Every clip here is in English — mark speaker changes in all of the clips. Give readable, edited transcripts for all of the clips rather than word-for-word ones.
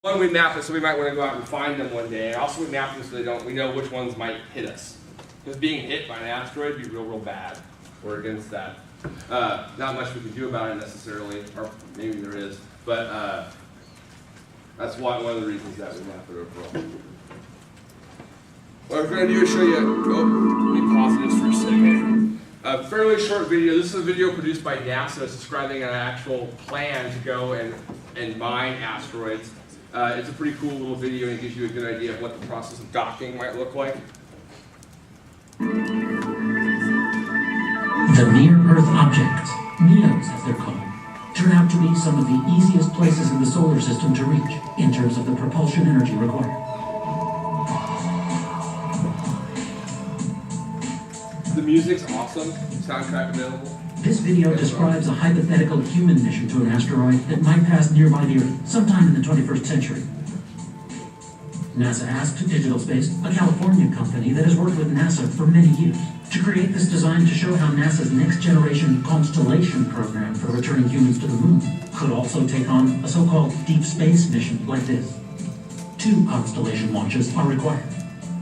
Speaker 1: One, we map it so we might want to go out and find them one day. And also we map them so we know which ones might hit us. Because being hit by an asteroid would be real bad. We're against that. Not much we can do about it necessarily, or maybe there is, but that's one of the reasons that we map it overall. What we're going to do is show you, let me pause this for a second. A fairly short video. This is a video produced by NASA describing an actual plan to go and mine asteroids. It's a pretty cool little video and it gives you a good idea of what the process of docking might look like.
Speaker 2: The near-Earth objects, NEOs as they're called, turn out to be some of the easiest places in the solar system to reach in terms of the propulsion energy required.
Speaker 1: The music's awesome, soundtrack available.
Speaker 2: This video describes a hypothetical human mission to an asteroid that might pass nearby the Earth sometime in the 21st century. NASA asked Digital Space, a California company that has worked with NASA for many years, to create this design to show how NASA's next-generation constellation program for returning humans to the moon could also take on a so-called deep space mission like this. 2 constellation launches are required.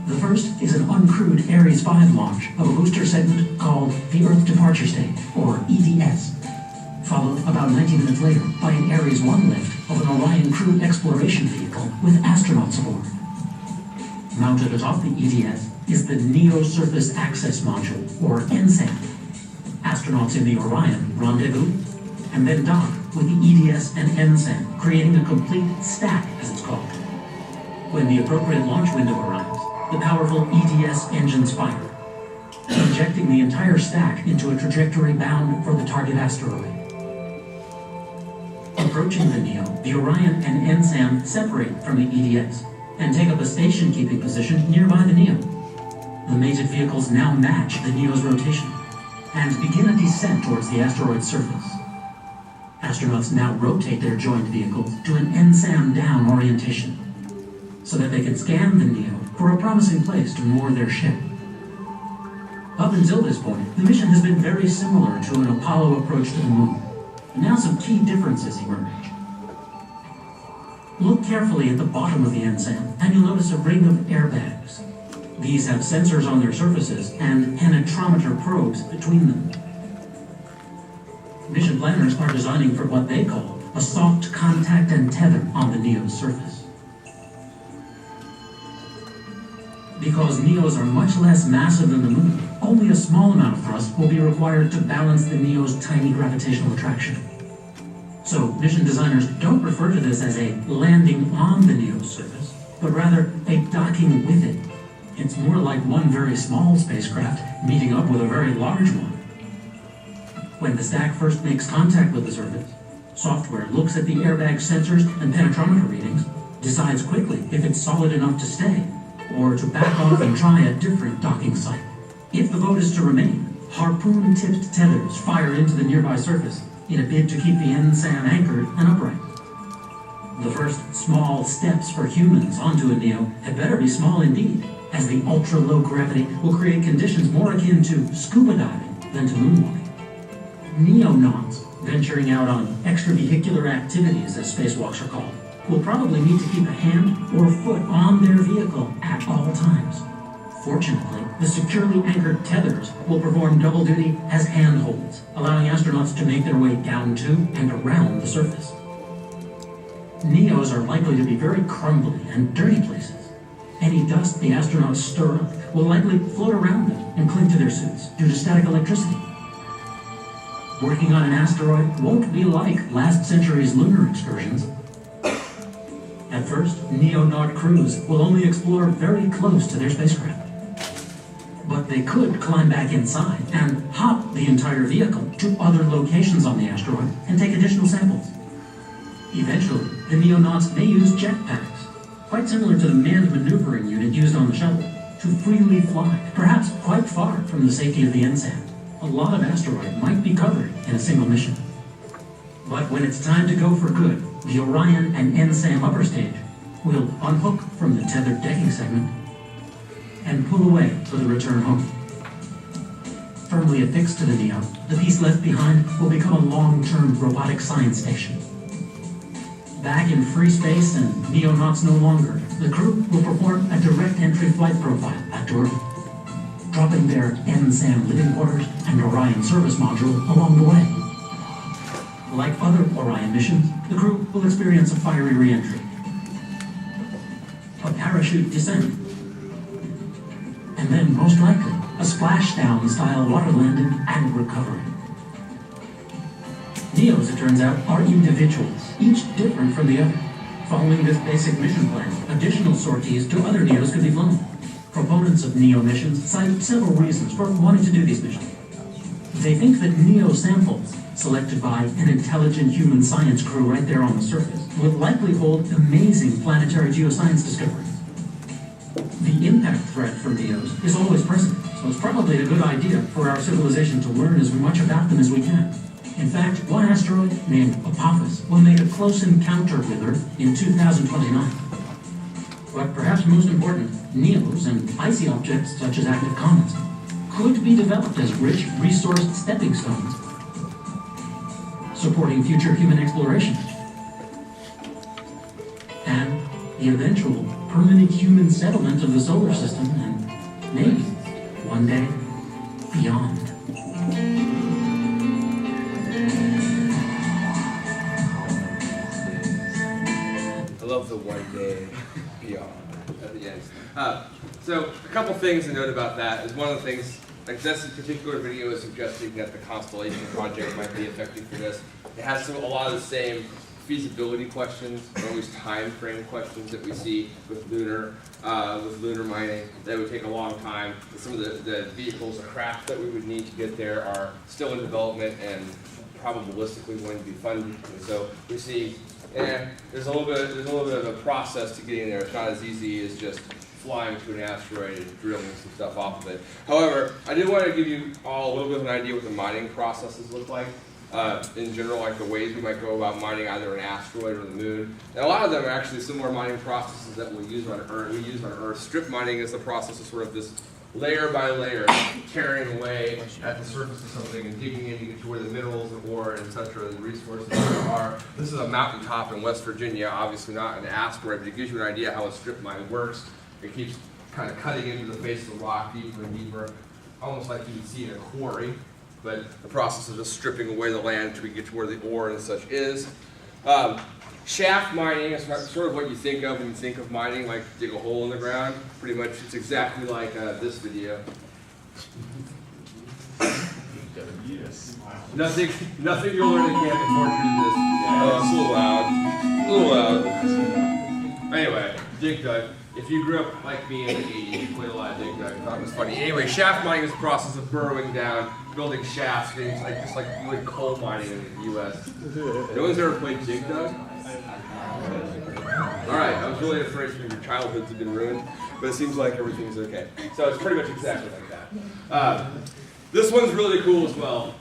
Speaker 2: The first is an uncrewed Ares 5 launch of a booster segment called the Earth Departure Stage, or EDS, followed about 90 minutes later by an Ares 1 lift of an Orion crew exploration vehicle with astronauts aboard. Mounted atop the EDS is the NEO Surface Access Module, or NSAM. Astronauts in the Orion rendezvous and then dock with the EDS and NSAM, creating a complete stack, as it's called. When the appropriate launch window arrives, the powerful EDS engines fire, injecting the entire stack into a trajectory bound for the target asteroid. Approaching the NEO, the Orion and NSAM separate from the EDS and take up a station-keeping position nearby the NEO. The mated vehicles now match the NEO's rotation and begin a descent towards the asteroid's surface. Astronauts now rotate their joined vehicles to an NSAM down orientation so that they can scan the NEO for a promising place to moor their ship. Up until this point, the mission has been very similar to an Apollo approach to the moon. Now some key differences emerge. Look carefully at the bottom of the NSAM, and you'll notice a ring of airbags. These have sensors on their surfaces and penetrometer probes between them. Mission planners are designing for what they call a soft contact and tether on the NEO's surface. Because NEOs are much less massive than the moon, only a small amount of thrust will be required to balance the NEO's tiny gravitational attraction. So, mission designers don't refer to this as a landing on the NEO's surface, but rather a docking with it. It's more like one very small spacecraft meeting up with a very large one. When the stack first makes contact with the surface, software looks at the airbag sensors and penetrometer readings, decides quickly if it's solid enough to stay, or to back off and try a different docking site. If the vote is to remain, harpoon-tipped tethers fire into the nearby surface in a bid to keep the NSAM anchored and upright. The first small steps for humans onto a NEO had better be small indeed, as the ultra-low gravity will create conditions more akin to scuba diving than to moonwalking. Neonauts, venturing out on extravehicular activities as spacewalks are called, will probably need to keep a hand or foot on their vehicle at all times. Fortunately, the securely anchored tethers will perform double duty as handholds, allowing astronauts to make their way down to and around the surface. NEOs are likely to be very crumbly and dirty places. Any dust the astronauts stir up will likely float around them and cling to their suits due to static electricity. Working on an asteroid won't be like last century's lunar excursions. At first, neonaut crews will only explore very close to their spacecraft. But they could climb back inside and hop the entire vehicle to other locations on the asteroid and take additional samples. Eventually, the neonauts may use jetpacks, quite similar to the manned maneuvering unit used on the shuttle, to freely fly, perhaps quite far from the safety of the NSAM. A lot of asteroid might be covered in a single mission. But when it's time to go for good, the Orion and NSAM upper stage will unhook from the tethered decking segment and pull away for the return home. Firmly affixed to the NEO, the piece left behind will become a long-term robotic science station. Back in free space and neonauts no longer, the crew will perform a direct entry flight profile back to Earth, dropping their NSAM living quarters and Orion service module along the way. Like other Orion missions, the crew will experience a fiery re-entry, a parachute descent, and then, most likely, a splashdown-style water landing and recovery. Neos, it turns out, are individuals, each different from the other. Following this basic mission plan, additional sorties to other Neos could be flown. Proponents of Neo missions cite several reasons for wanting to do these missions. They think that Neo samples, selected by an intelligent human science crew right there on the surface, would likely hold amazing planetary geoscience discoveries. The impact threat from Neos is always present, so it's probably a good idea for our civilization to learn as much about them as we can. In fact, one asteroid named Apophis will make a close encounter with Earth in 2029. But perhaps most important, Neos and icy objects such as active comets could be developed as rich, resourced stepping stones, supporting future human exploration. And the eventual permanent human settlement of the solar system, and maybe, one day, beyond.
Speaker 1: I love the one day beyond at the end. So a couple things to note about that is one of the things, like this particular video is suggesting that the Constellation project might be effective for this. It has a lot of the same feasibility questions, or at least time frame questions that we see with lunar mining. That would take a long time. Some of the vehicles, the craft that we would need to get there are still in development and probabilistically going to be funded. And so we see, there's a little bit of a process to getting there. It's not as easy as just flying to an asteroid and drilling some stuff off of it. However, I did want to give you all a little bit of an idea what the mining processes look like. In general, like the ways we might go about mining either an asteroid or the moon. And a lot of them are actually similar mining processes that we use on Earth. Strip mining is the process of sort of this layer by layer, tearing away at the surface of something and digging in to get to where the minerals and ore and et cetera, and resources are. This is a mountaintop in West Virginia, obviously not an asteroid, but it gives you an idea how a strip mine works. It keeps kind of cutting into the face of the rock deeper and deeper, almost like you would see in a quarry. But the process of just stripping away the land until we get to where the ore and such is. Shaft mining is sort of what you think of when you think of mining, like dig a hole in the ground. Pretty much, it's exactly like this video. Nothing you'll learn at camp before through this. It's a little loud. Anyway, dig dug. If you grew up like me in the 80s, you played a lot of dig dug. I thought it was funny. Anyway, shaft mining is the process of burrowing down, building shafts, just like you would coal mining in the U.S. No one's ever played dig dug? Alright, I was really afraid some of your childhoods have been ruined, but it seems like everything's okay. So it's pretty much exactly like that. This one's really cool as well.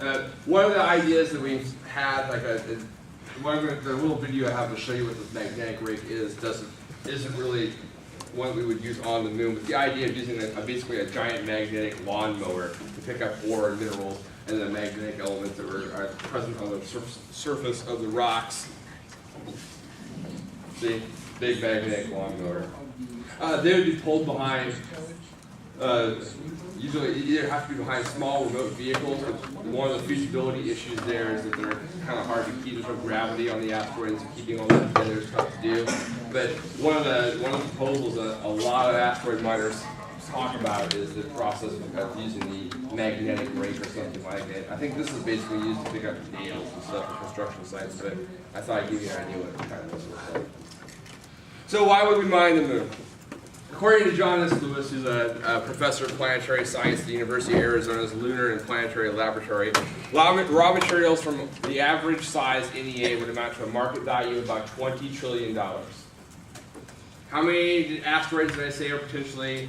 Speaker 1: One of the ideas that we've had, like the little video I have to show you what this magnetic rake isn't really one we would use on the moon, but the idea of using basically a giant magnetic lawnmower to pick up ore and minerals and the magnetic elements that are present on the surface of the rocks. See, big magnetic lawnmower. They would be pulled behind, usually you either have to be behind small remote vehicles, but one of the feasibility issues there is that they're kind of hard to keep. There's no gravity on the asteroids, and keeping all that together is tough to do. But one of the proposals that a lot of asteroid miners talk about is the process of using the magnetic rake or something like it. I think this is basically used to pick up nails and stuff at construction sites, but I thought I'd give you an idea what it kind of looks like. So why would we mine the moon? According to John S. Lewis, who's a professor of planetary science at the University of Arizona's Lunar and Planetary Laboratory, raw materials from the average size NEA would amount to a market value of about $20 trillion. How many asteroids did I say are potentially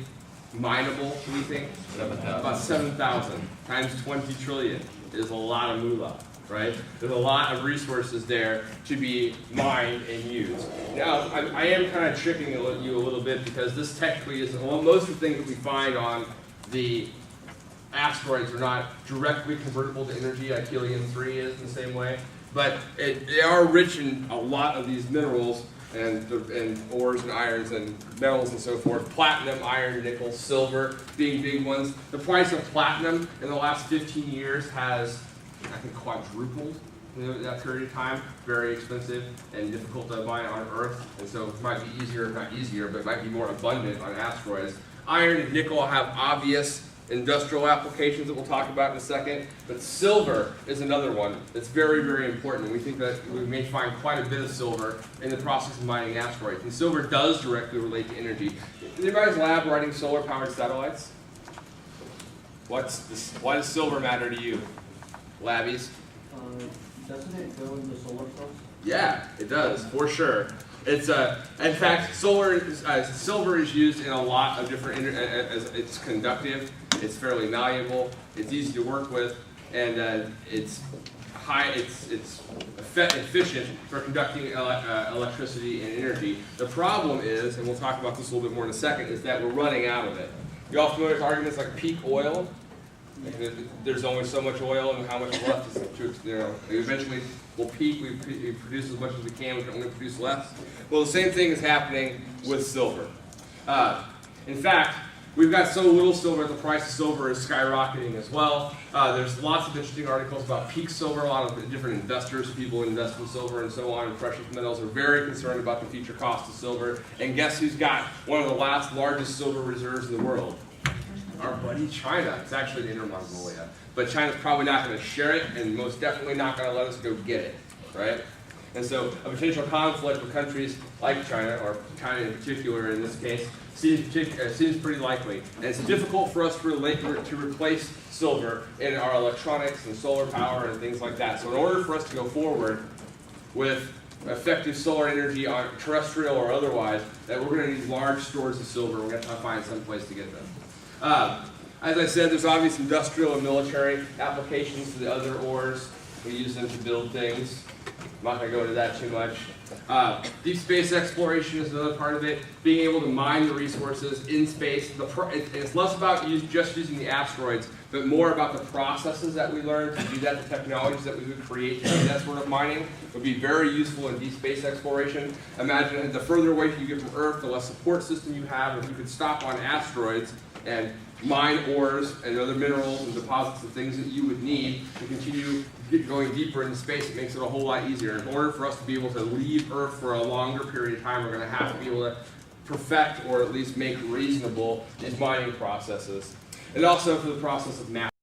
Speaker 1: mineable, do we think? 7,000. About 7,000 times 20 trillion is a lot of moolah, right? There's a lot of resources there to be mined and used. Now, I am kind of tricking you a little bit because this technically is, well, most of the things that we find on the asteroids are not directly convertible to energy like helium-3 is in the same way. But they are rich in a lot of these minerals and ores and irons and metals and so forth. Platinum, iron, nickel, silver being big ones. The price of platinum in the last 15 years has, I think, quadrupled in that period of time. Very expensive and difficult to buy on Earth, and so it might be easier, not easier, but it might be more abundant on asteroids. Iron and nickel have obvious industrial applications that we'll talk about in a second, but silver is another one that's very, very important. We think that we may find quite a bit of silver in the process of mining asteroids, and silver does directly relate to energy. Is anybody's lab writing solar-powered satellites? Why does silver matter to you, labbies?
Speaker 3: Doesn't it go into solar cells?
Speaker 1: Yeah, it does, for sure. It's in fact, silver is used in a lot of different. It's conductive. It's fairly malleable. It's easy to work with, and it's high. It's efficient for conducting electricity and energy. The problem is, and we'll talk about this a little bit more in a second, is that we're running out of it. You all familiar with arguments like peak oil? There's only so much oil, and how much left is eventually we'll peak. We produce as much as we can. We can only produce less. Well, the same thing is happening with silver. In fact, we've got so little silver that the price of silver is skyrocketing as well. There's lots of interesting articles about peak silver. A lot of different investors, people who invest in silver and so on, and precious metals are very concerned about the future cost of silver. And guess who's got one of the largest silver reserves in the world? Our buddy China. It's actually in Inner Mongolia. But China's probably not going to share it, and most definitely not going to let us go get it, right? And so a potential conflict with countries like China, or China in particular in this case, seems pretty likely. And it's difficult for us to replace silver in our electronics and solar power and things like that. So in order for us to go forward with effective solar energy on terrestrial or otherwise, that we're going to need large stores of silver. We're going to have to find some place to get them. As I said, there's obvious industrial and military applications to the other ores. We use them to build things. I'm not going to go into that too much. Deep space exploration is another part of it. Being able to mine the resources in space. It's less about just using the asteroids, but more about the processes that we learn to do that, the technologies that we would create to do that sort of mining would be very useful in deep space exploration. Imagine the further away you get from Earth, the less support system you have. If you could stop on asteroids and mine ores and other minerals and deposits and things that you would need to continue going deeper into space, it makes it a whole lot easier. In order for us to be able to leave Earth for a longer period of time, we're going to have to be able to perfect or at least make reasonable these mining processes. And also for the process of mapping.